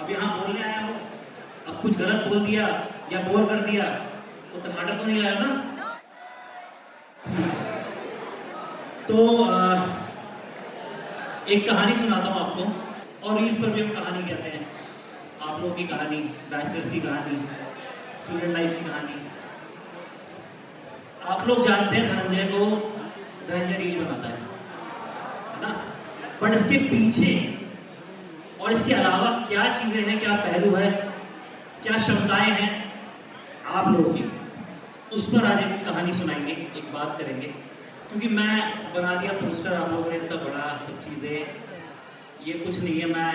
अब यहाँ बोलने आया हो, अब कुछ गलत बोल दिया या बोर कर दिया तो टमाटर तो नहीं लाया ना। तो एक कहानी सुनाता हूँ आपको, और रील्स पर भी हम कहानी कहते हैं। आप लोगों की कहानी, बैचलर्स की कहानी, स्टूडेंट लाइफ की कहानी। आप लोग जानते हैं धनंजय को, धनंजय रील बनाता है ना। बट इसके पीछे और इसके अलावा क्या चीजें हैं, क्या पहलू है, क्या क्षमताएं हैं आप लोगों की, उस पर आज एक कहानी सुनाएंगे, एक बात करेंगे। क्योंकि मैं बना दिया पोस्टर, आप लोगों ने इतना बड़ा सब चीज़ें, ये कुछ नहीं है। मैं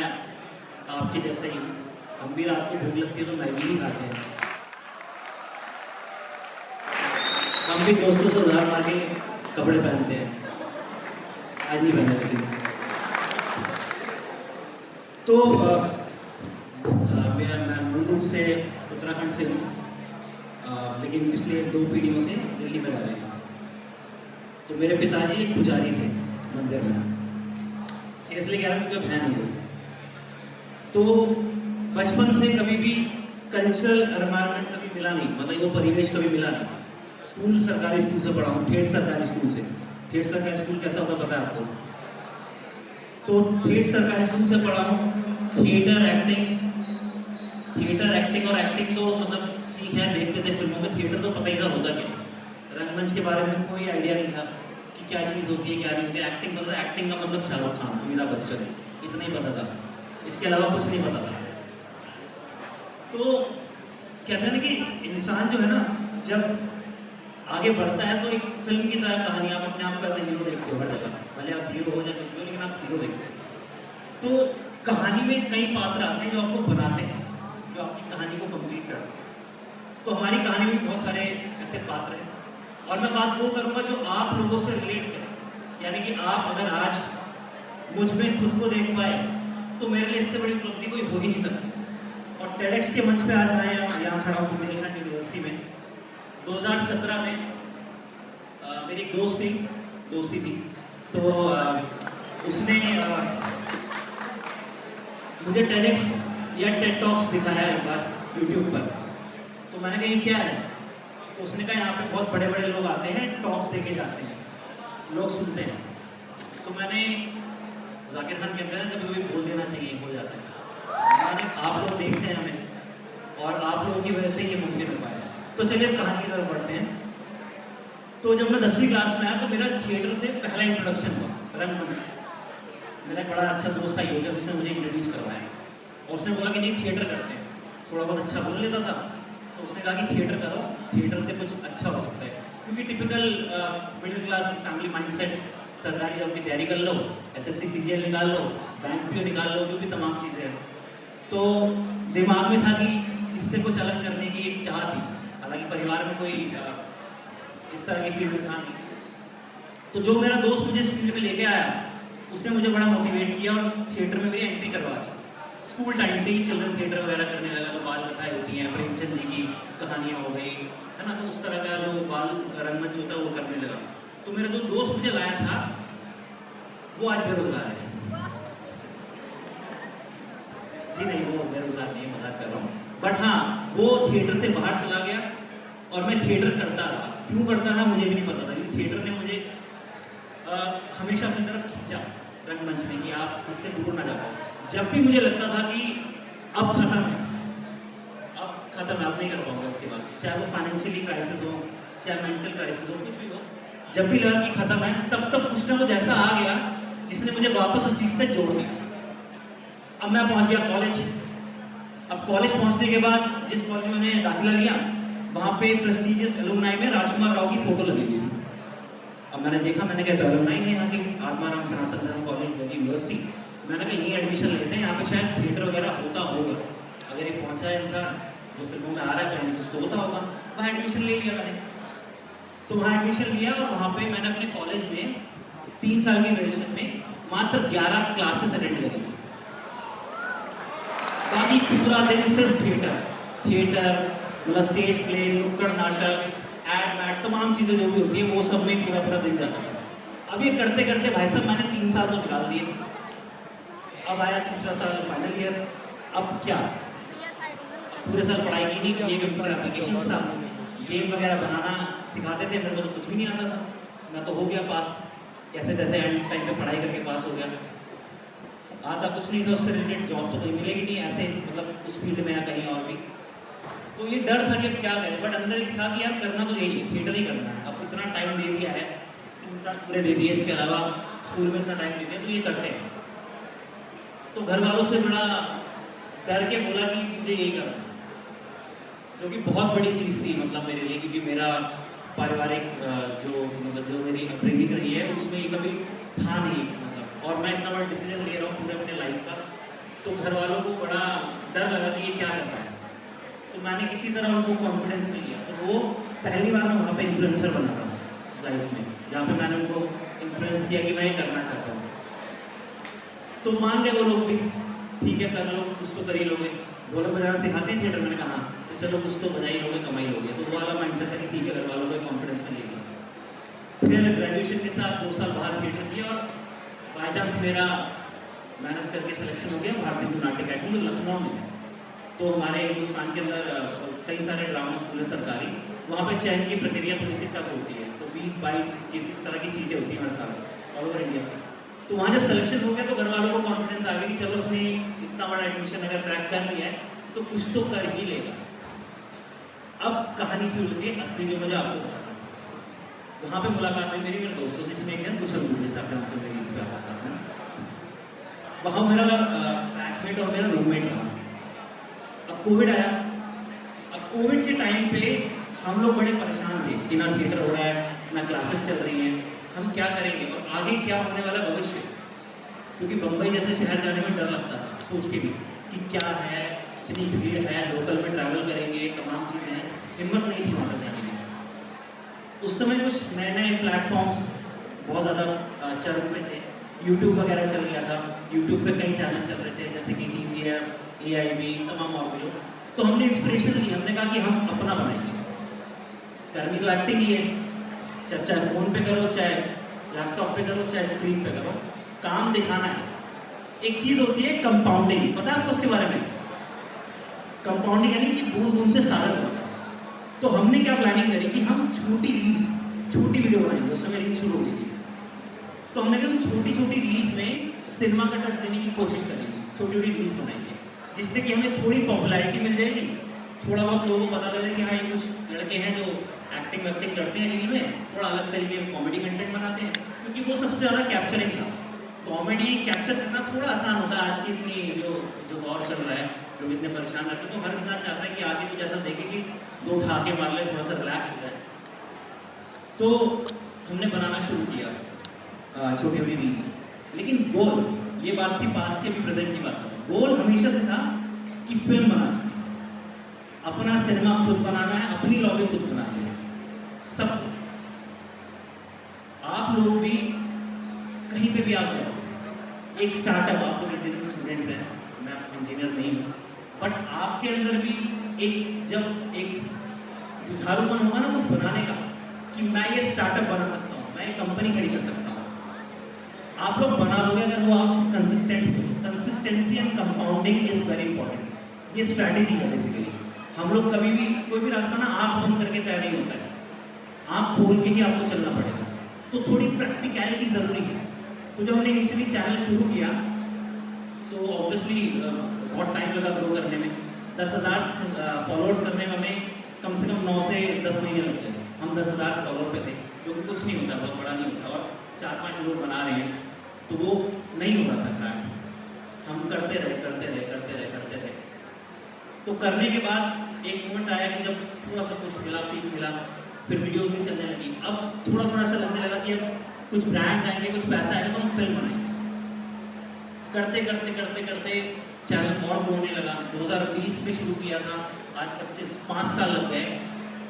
आपके जैसा ही हूँ, हम भी रात को भूख लगती है तो मैगी ही खाते हैं। हम भी दोस्तों से उधार मार के कपड़े पहनते हैं, आज नहीं पहने लेकिन। तो मैं मूल रूप से उत्तराखंड से हूँ, लेकिन पिछले 2 पीढ़ियों से दिल्ली में रह रहे हैं। तो मेरे पिताजी एक पुजारी थे मंदिर में, इसलिए कह रहा हूँ कि बहन हो। तो बचपन से कभी भी कल्चरल एनवायरनमेंट कभी मिला नहीं, मतलब वो परिवेश कभी मिला नहीं। स्कूल सरकारी स्कूल से पढ़ा हूँ, ठेठ सरकारी स्कूल से। ठेठ सरकारी स्कूल कैसा होता पता है आपको? तो ठेठ सरकारी स्कूल से पढ़ा हूँ। थिएटर एक्टिंग और एक्टिंग तो मतलब ठीक है, देखते थे फिल्मों में। थिएटर तो पता ही था होता क्या, रंगमंच के बारे में कोई आइडिया नहीं था कि क्या चीज़ होती है क्या नहीं होती है। एक्टिंग मतलब, एक्टिंग का मतलब शाहरुख खान, अमिताभ बच्चन, इतना ही पता था, इसके अलावा कुछ नहीं पता था। तो कहते हैं ना कि इंसान जो है ना, जब आगे बढ़ता है तो एक फिल्म की तरह कहानी, आप अपने आप को एज हीरो देखते हो हर जगह, भले आप जीरो हो जाए कुछ हो, लेकिन आप हीरो देखते हो। तो कहानी में कई पात्र आते हैं जो आपको बनाते हैं, जो आपकी कहानी को कंप्लीट करते हैं। तो हमारी कहानी में बहुत सारे ऐसे पात्र हैं, और मैं बात वो करूंगा जो आप लोगों से रिलेट करें। यानी कि आप अगर आज मुझ में खुद को देख पाए तो मेरे लिए इससे बड़ी उपलब्धि कोई हो ही नहीं सकती। और टेडेक्स के मंच पे आज मैं यहाँ खड़ा हूँ बुंदेलखंड यूनिवर्सिटी में। 2017 में मेरी एक दोस्ती थी, तो उसने मुझे टेडेक्स या टेड टॉक्स दिखाया एक बार यूट्यूब पर। तो मैंने कहा ये क्या है? तो उसने कहा यहाँ पे बहुत बड़े बड़े लोग आते हैं, टॉक्स देके जाते हैं, लोग सुनते हैं। तो मैंने, जाकिर खान कहते हैं कभी कभी बोल देना चाहिए, हो जाता है। मैंने, आप लोग देखते हैं हमें, और आप लोगों की वजह से ये मुमकिन हो पाया। तो चलिए कहानी की तरफ बढ़ते हैं। तो जब मैं 10वीं क्लास में आया तो मेरा थिएटर से पहला इंट्रोडक्शन हुआ, रंगमंच। मेरा एक बड़ा अच्छा दोस्त था योजक, उसने मुझे इंट्रोड्यूस करवाया, और उसने बोला कि नहीं थिएटर करते हैं। थोड़ा बहुत अच्छा बोल लेता था, तो उसने कहा कि थिएटर करो, थिएटर से कुछ अच्छा हो सकता है। क्योंकि typical middle class family mindset, सरकारी जॉब की तैयारी कर लो, एसएससी सीजीएल निकाल लो, बैंक पीओ निकाल लो, जो भी तमाम चीज़ें हैं। तो दिमाग में था कि इससे कुछ अलग करने की एक चाह थी। हालांकि परिवार में कोई इस तरह की फील्ड था नहीं। तो जो मेरा दोस्त मुझे इस फील्ड में लेके आया, उसने मुझे बड़ा मोटिवेट किया और थिएटर में मेरी एंट्री करवा दी। स्कूल टाइम से ही चिल्ड्रन थिएटर वगैरह करने लगा। तो बाल कथाएँ होती हैं, प्रेमचंद जी की कहानियाँ हो गई, है ना। तो उस तरह का जो बाल रंगमंच होता है वो करने लगा। तो मेरा जो दोस्त मुझे लाया था वो आज बेरोजगार है। जी नहीं, वो बेरोजगार नहीं, मजाक कर रहा हूँ। बट हाँ, वो थिएटर से बाहर चला गया और मैं थिएटर करता रहा। क्यों करता रहा मुझे भी नहीं पता था, क्योंकि थिएटर ने मुझे हमेशा अपनी तरफ खींचा, रंगमंच ने, कि आप इससे दूर ना जाओ। जब भी मुझे लगता था कि अब खत्म है, अब नहीं कर पाऊंगा इसके बाद, चाहे वो फाइनेंशियली क्राइसिस हो, चाहे मेंटल क्राइसिस हो, कुछ भी हो, जब भी लगा कि खत्म है, तब तक कुछ ना कुछ ऐसा आ गया जिसने मुझे वापस उस चीज़ से जोड़ दिया। अब मैं पहुंच गया कॉलेज। अब कॉलेज पहुंचने के बाद जिस कॉलेज में मैंने दाखिला लिया, वहाँ पे प्रेस्टिजियस एलुमनाई में राजकुमार राव की फोटो लगी हुई थी। अब मैंने देखा, मैंने कहा तो एलुमनाई है यहाँ की, आत्माराम सनातन धर्म कॉलेज दिल्ली यूनिवर्सिटी। मैंने कहा यहीं एडमिशन लेते हैं, यहाँ पे शायद थिएटर वगैरह होता होगा। अगर ये पहुँचा है इंसान जो फिल्मों में आ रहा है तो कुछ तो होता होगा। वहाँ एडमिशन ले लिया मैंने। तो वहाँ एडमिशन लिया और वहाँ पे मैंने अपने कॉलेज में 3 साल की ग्रेजुएशन में मात्र 11 क्लासेस अटेंड करी। बाकी पूरा दिन सिर्फ थिएटर मतलब स्टेज प्ले, नुक्कड़ नाटक, एड मैट, तमाम चीज़ें जो भी होती है वो सब में पूरा दिन जाता है। अब ये करते करते भाई साहब मैंने 3 साल तो निकाल दिए। अब आया तीसरा साल, फाइनल ईयर। अब क्या, पूरे साल पढ़ाई की नहीं, ये कंप्यूटर एप्लीकेशन था, गेम वगैरह बनाना सिखाते थे, मेरे को तो कुछ भी नहीं आता था। मैं तो हो गया पास, कैसे तैसे एंड टाइम पे पढ़ाई करके पास हो गया। आता कुछ नहीं था, उससे रिलेटेड जॉब तो कहीं मिलेगी नहीं ऐसे, मतलब उस फील्ड में या कहीं और भी। तो ये डर था कि अब क्या करें, बट अंदर एक था कि यार करना तो यही है, थिएटर ही करना है। अब इतना टाइम दे दिया है, इतना पूरे दे दिए, इसके अलावा स्कूल में इतना टाइम दे दिया, तो ये करते हैं। तो घर वालों से बड़ा डर के बोला कि मुझे यही करना है, जो कि बहुत बड़ी चीज़ थी मतलब मेरे लिए, क्योंकि मेरा पारिवारिक जो मतलब जो मेरी अपब्रिंगिंग रही है उसमें ये कभी था नहीं मतलब, और मैं इतना बड़ा डिसीजन ले रहा हूँ पूरे अपने लाइफ का, तो घर वालों को बड़ा डर लगा कि ये क्या कर रहा है। तो मैंने किसी तरह उनको कॉन्फिडेंस में लिया, तो वो पहली बार मैं वहाँ पे इन्फ्लुएंसर बना था लाइफ में, जहाँ पे मैंने उनको इन्फ्लुएंस किया कि मैं ये करना चाहता हूँ। तो मान गए वो लोग भी, ठीक है कर लो, कुछ तो कर ही लोगे, ढोलक बजाना सिखाते हैं थिएटर, मैंने कहा हाँ, तो चलो कुछ तो बजा ही लोगे, कमाई लोगे। तो वो वाला माइंडसेट था कि ठीक है, घर वालों को कॉन्फिडेंस में ले लिया। फिर ग्रेजुएशन के साथ 2 साल बाहर थिएटर किया, और बाई चांस मेरा मेहनत करके सिलेक्शन हो गया भारतीय नाट्य अकेडमी जो लखनऊ में है। तो हमारे हिंदुस्तान के अंदर कई सारे ड्रामा स्कूल हैं सरकारी, वहाँ पे चयन की प्रक्रिया थोड़ी सी टफ होती है, तो 20-22 इस तरह की सीटें होती हैं हर साल ऑल ओवर इंडिया से। तो वहाँ जब सिलेक्शन हो गया तो घर वालों को कॉन्फिडेंस आ गया कि चलो उसने इतना बड़ा एडमिशन अगर क्रैक कर लिया है तो कुछ तो कर ही लेगा। अब कहानी शुरू होती है असली, जो मुझे आपको बताता हूँ। वहाँ पे मुलाकात हुई मेरी मेरे दोस्तों से, जिसमें एक है कुशल गुप्ता, जैसे आप जानते हो मेरी इसका साथ में। वहाँ मेरा बैचमेट और मेरा रूममेट रहा। अब कोविड आया, अब कोविड के टाइम पे हम लोग बड़े परेशान थे कि ना थिएटर हो रहा है, ना क्लासेस चल रही हैं, हम क्या करेंगे और आगे क्या होने वाला भविष्य। क्योंकि बम्बई जैसे शहर जाने में डर लगता था सोच के भी कि क्या है, इतनी भीड़ है, लोकल में ट्रैवल करेंगे, तमाम चीज़ें हैं, हिम्मत नहीं थी वहाँ पर जाने की। उस समय कुछ नए नए प्लेटफॉर्म्स बहुत ज़्यादा चरण में थे, यूट्यूब वगैरह चल गया था, यूट्यूब पे कई चैनल चल रहे थे जैसे कि TVF, AIB, तमाम और भी लोग। तो हमने इंस्पिरेशन ली, हमने कहा कि हम अपना बनाएंगे, करनी तो एक्टिंग ही है, चाहे फ़ोन पे करो, चाहे लैपटॉप पे करो, चाहे स्क्रीन पे करो, काम दिखाना है। एक चीज़ होती है कंपाउंडिंग, पता है आपको उसके बारे में? कंपाउंडिंग यानी कि बूंद बूंद से सागर बनता है। तो हमने क्या प्लानिंग करी कि हम छोटी रील्स, छोटी वीडियो बनाएंगे, उस समय रील शुरू हो गई थी। तो हमने कहा छोटी छोटी रील्स में सिनेमा का टच देने की कोशिश करेंगे, छोटी छोटी रील्स बनाएंगे, जिससे कि हमें थोड़ी पॉपुलैरिटी मिल जाएगी, थोड़ा बहुत लोगों को पता लगे कि हाँ ये कुछ लड़के हैं जो एक्टिंग वैक्टिंग करते हैं रील में, थोड़ा अलग तरीके का कॉमेडी कंटेंट बनाते हैं, क्योंकि वो सबसे ज़्यादा कैप्चरिंग था। कॉमेडी कैप्चर करना थोड़ा आसान होता है, आज की इतनी जो दौर चल रहा है, लोग इतने परेशान रहते हैं, तो हर इंसान चाहता है कि आगे कुछ ऐसा देखे कि दो ठाके मार ले, थोड़ा सा रिलैक्स हो जाए। तो हमने बनाना शुरू किया छोटी छोटी रील्स, लेकिन गोल, ये बात थी पास के भी प्रेजेंट की बात है, गोल हमेशा से था कि फिल्म बनाना है, अपना सिनेमा खुद बनाना है, अपनी लॉबी खुद बनानी है, सब। आप लोग भी कहीं पे भी आप जाओ, एक स्टार्टअप, आप लोग इंजीनियरिंग स्टूडेंट्स हैं, मैं इंजीनियर नहीं हूँ, बट आपके अंदर भी एक जुझारूपन होगा ना कुछ बनाने का, कि मैं ये स्टार्टअप बना सकता हूँ, मैं ये कंपनी खड़ी कर सकता हूँ। आप लोग बना दोगे अगर वो आप कंसिस्टेंट हो। Consistency and compounding is very important, ये स्ट्रैटेजी है बेसिकली। हम लोग कभी भी कोई भी रास्ता ना आँख बंद करके तय नहीं होता है, आँख खोल के ही आपको चलना पड़ेगा, तो थोड़ी प्रैक्टिकलिटी ज़रूरी है। तो जब हमने इनिशियली चैनल शुरू किया तो ऑब्वियसली बहुत टाइम लगा ग्रो करने में, 10,000 फॉलोअर्स करने में हमें कम से कम 9 से 10 महीने लग गए। हम 10,000 फॉलोअर पे थे, जो कि कुछ नहीं होता, बहुत बड़ा नहीं होता, और 4-5 लोग बना रहे हैं, तो वो नहीं हो रहा था ट्रैक। हम करते रहे। तो करने के बाद एक मोमेंट आया कि जब थोड़ा सा कुछ मिला, पीक मिला, फिर वीडियोस भी चलने लगी। अब थोड़ा ऐसा लगने लगा कि अब कुछ ब्रांड्स आएंगे, कुछ पैसा आएगा तो हम फिल्म बनाएंगे। करते चैनल और ग्रो होने लगा। 2020 में शुरू किया था, आज 5 साल लग गए,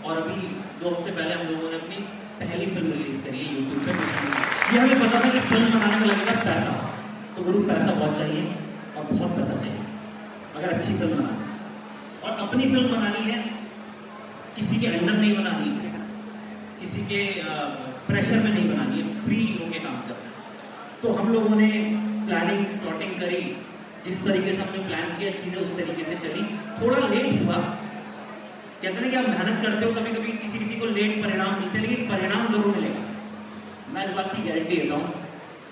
और अभी 2 हफ्ते पहले हम लोगों ने अपनी पहली फिल्म रिलीज करी है यूट्यूब पे। ये हमें पता था कि फिल्म बनाने में लगेगा पैसा, तो गुरु पैसा बहुत चाहिए और बहुत पैसा चाहिए अगर अच्छी फिल्म बनानी है। और अपनी फिल्म बनानी है, किसी के अंडर नहीं बनानी है, किसी के प्रेशर में नहीं बनानी है, फ्री होके काम करना है। तो हम लोगों ने प्लानिंग प्लॉटिंग करी, जिस तरीके से हमने प्लान किया चीज़ें उस तरीके से चली, थोड़ा लेट हुआ। कहते हैं ना कि आप मेहनत करते हो, कभी कभी किसी किसी को लेट परिणाम मिलते हैं, लेकिन परिणाम जरूर मिलेगा। मैं इस बात की गारंटी देता हूँ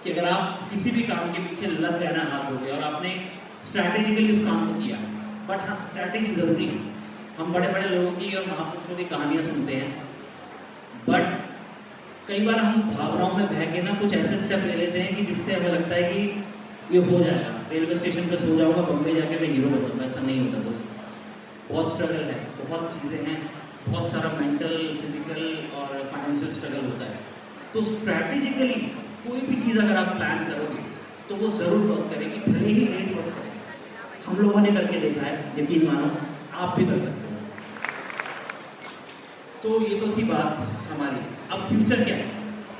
कि अगर आप किसी भी काम के पीछे लग गए ना हाथ हो गए और आपने स्ट्रैटेजिकली उस काम को किया, बट हाँ स्ट्रैटेजी जरूरी है। हम बड़े बड़े लोगों की और महापुरुषों की कहानियाँ सुनते हैं, बट कई बार हम भावनाओं में बह के ना कुछ ऐसे स्टेप ले लेते हैं कि जिससे हमें लगता है कि ये हो जाएगा, रेलवे स्टेशन पर सो जाऊंगा, बम्बई जाके मैं हीरो बनूंगा। ऐसा नहीं होता दोस्त, बहुत स्ट्रगल है, बहुत चीज़ें हैं, बहुत सारा मेंटल, फिजिकल और फाइनेंशियल स्ट्रगल होता है। तो स्ट्रैटेजिकली कोई भी चीज़ अगर आप प्लान करोगे तो वो ज़रूर वर्क करेगी, भले ही लेट वर्क करेगी। हम लोगों ने करके देखा है, यकीन मानो आप भी कर सकते हो। तो ये तो थी बात हमारी। अब फ्यूचर क्या है?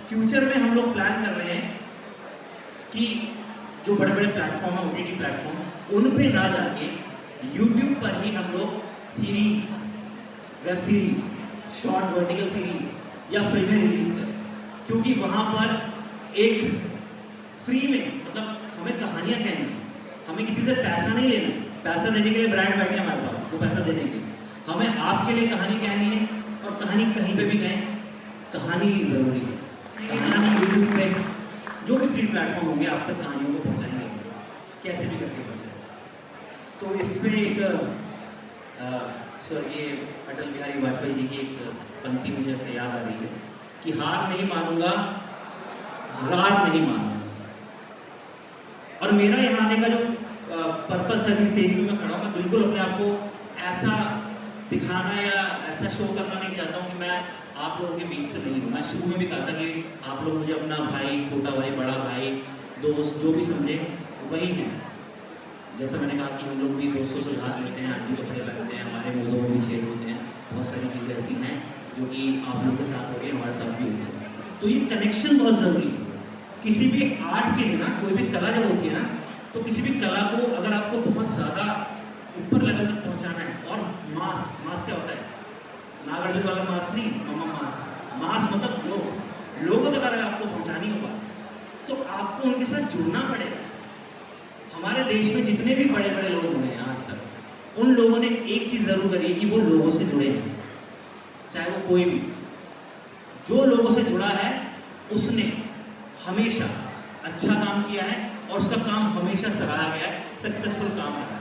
फ्यूचर में हम लोग प्लान कर रहे हैं कि जो बड़े बड़े प्लेटफॉर्म है, OTT प्लेटफॉर्म, उन पे ना जाके यूट्यूब पर ही हम लोग series, web series, short vertical series या फिल्में रिलीज करें, क्योंकि वहाँ पर एक फ्री में, मतलब हमें कहानियाँ कहनी, हमें किसी से पैसा नहीं लेना। पैसा देने के लिए ब्रांड बैठे हमारे पास, वो पैसा देने के लिए हमें आपके लिए कहानी कहनी है। और कहानी कहीं पे भी कहें, कहानी जरूरी है। कहानी यूट्यूब पे जो भी फ्री प्लेटफॉर्म होंगे आप तक कहानियों को पहुँचाएंगे, कैसे भी करके पहुँचाएंगे। तो इसमें एक ये अटल बिहारी वाजपेयी जी की एक पंक्ति मुझे ऐसे याद आ रही है कि हार नहीं मानूंगा, रार नहीं मानूंगा। और मेरा यहाँ आने का जो पर्पस है, स्टेज पे मैं खड़ा हूँ, मैं बिल्कुल अपने आप को ऐसा दिखाना या ऐसा शो करना नहीं चाहता हूँ कि मैं आप लोगों के बीच से नहीं हूँ। मैं शुरू में भी कहा था कि आप लोग मुझे अपना भाई, छोटा भाई, बड़ा भाई, दोस्त जो भी समझे वही हैं। जैसा मैंने कहा कि हम लोग भी दोस्तों से उधार लेते हैं, आदमी कपड़े लगते हैं, हमारे मौजों में भी छेद होते हैं, बहुत सारी चीज़ें ऐसी हैं जो कि आप लोगों के साथ हो रही है, हमारे साथ भी होती है। तो ये कनेक्शन बहुत ज़रूरी है। किसी भी आर्ट के लिए ना, कोई भी कला जब होती है ना, तो किसी भी कला को अगर आपको बहुत ज़्यादा ऊपर लेवल तक पहुँचाना है, और मास क्या होता है? नागार्जुन वाला मास नहीं, मास मतलब लोगों तक अगर आपको पहुँचानी होगा तो आपको उनके साथ जुड़ना पड़ेगा। हमारे देश में जितने भी बड़े बड़े लोग हुए हैं आज तक, उन लोगों ने एक चीज़ ज़रूर करी है कि वो लोगों से जुड़े हैं। चाहे वो कोई भी, जो लोगों से जुड़ा है उसने हमेशा अच्छा काम किया है और उसका काम हमेशा सराहा गया है, सक्सेसफुल काम रहा है।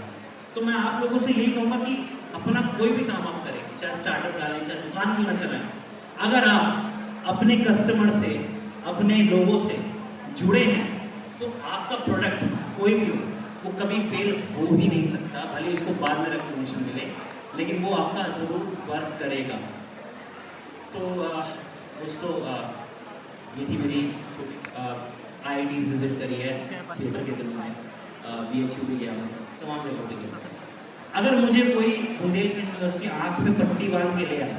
तो मैं आप लोगों से यही कहूँगा कि अपना कोई भी काम आप करें, चाहे स्टार्टअप डालें, चाहे दुकान क्यों ना चलाएं, अगर आप अपने कस्टमर से, अपने लोगों से जुड़े हैं तो आपका प्रोडक्ट कोई भी हो, वो कभी फेल हो ही नहीं सकता। भले उसको बाद में रिकॉग्निशन मिले, लेकिन वो आपका जरूर वर्क करेगा। तो दोस्तों, ये थी मेरी IITs विजिट करी है थिएटर के दिनों में, BHU भी गया हूँ, तमाम जगहों पे गया। अगर मुझे कोई बुंदेलखंड यूनिवर्सिटी आँख में पट्टी बांध के ले आया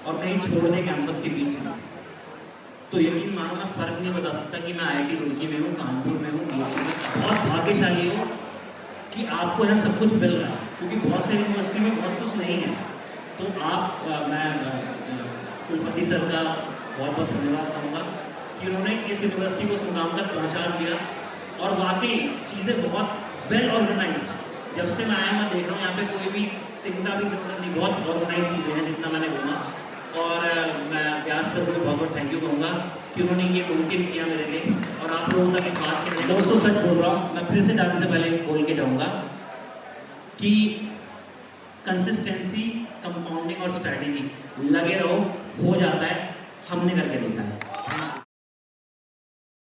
और कहीं छोड़ दे कैंपस के बीच में, तो यकीन मानो मैं फ़र्क नहीं बता सकता कि मैं IIT रुड़की में हूँ, कानपुर में हूँ, BHU में। बहुत भाग्यशाली हो कि आपको यहाँ सब कुछ मिल रहा है, क्योंकि बहुत सारी यूनिवर्सिटी में बहुत कुछ नहीं है। तो आप मैं कुलपति सर का बहुत बहुत धन्यवाद कहूँगा कि उन्होंने इस यूनिवर्सिटी को उस मुकाम तक पहुँचा दिया। और वाकई चीज़ें बहुत वेल ऑर्गेनाइज्ड, जब से मैं आया मैं देख रहा हूँ यहाँ पे कोई भी चिंता भी नहीं, बहुत ऑर्गेनाइज चीज़ें हैं जितना मैंने घूमा। और मैं व्यास सर को बहुत बहुत थैंक यू कहूँगा कि उन्होंने ये मुमकिन किया मेरे लिए, और आप लोगों तक एक बात के दोस्तों सच बोल रहा हूँ, मैं फिर से जाने से पहले बोल के जाऊँगा कि कंसिस्टेंसी, कंपाउंडिंग और स्ट्रैटेजी, लगे रहो, हो जाता है, हमने करके देखा है।